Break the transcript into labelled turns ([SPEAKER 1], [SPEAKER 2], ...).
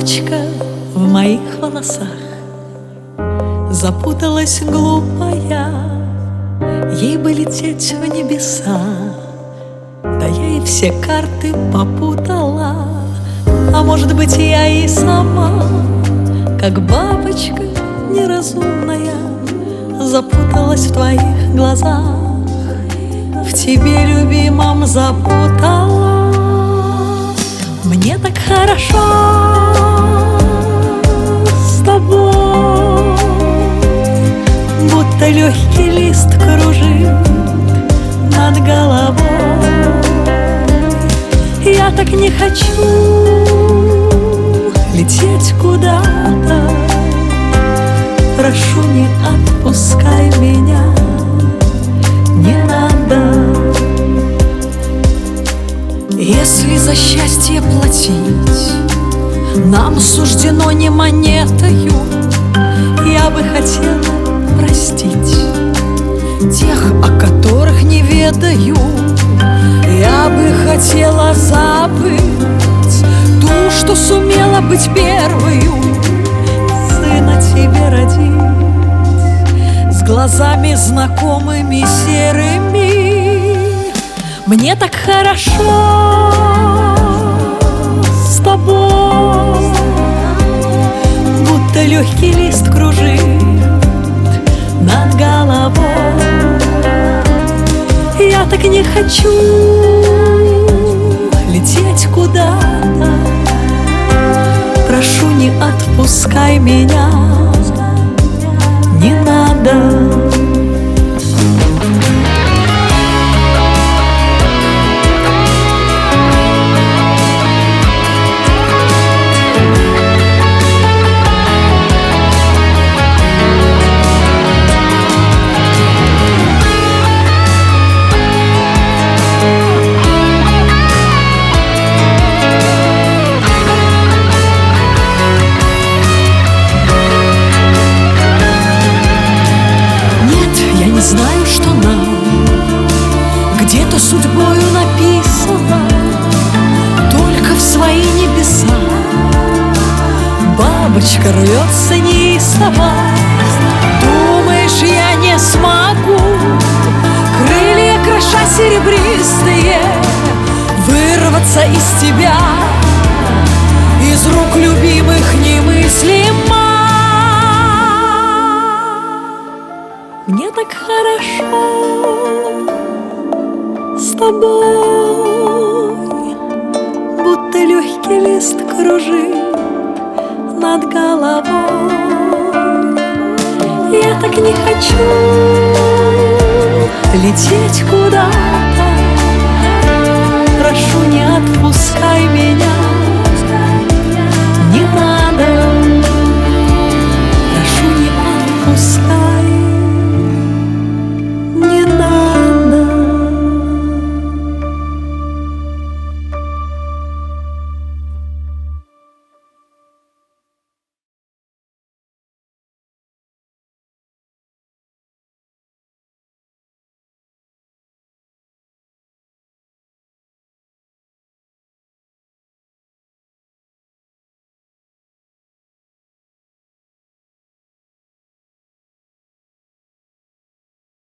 [SPEAKER 1] Бабочка в моих волосах запуталась глупая, ей бы лететь в небеса. Да я и все карты попутала, а может быть, я и сама, как бабочка неразумная, запуталась в твоих глазах, в тебе, любимом, запутала. Мне так хорошо с тобой, будто легкий лист кружит над головой. Я так не хочу лететь куда-то, прошу, не отпускай меня, не надо. Если за счастье платить нам суждено не монетою, я бы хотела простить тех, о которых не ведаю. Я бы хотела забыть ту, что сумела быть первою, сына тебе родить, с глазами знакомыми серыми. Мне так хорошо с тобой, будто легкий лист кружит над головой. Я так не хочу лететь куда-то, прошу, не отпускай меня, не надо. Знаю, что нам где-то судьбою написано только в свои небеса. Бабочка рвется неистово, думаешь, я не смогу, крылья кроша серебристые, вырваться из тебя, из рук любимых немыслимо. Мне так хорошо с тобой, будто легкий лист кружит над головой. Я так не хочу лететь куда-то, прошу, не отпускай.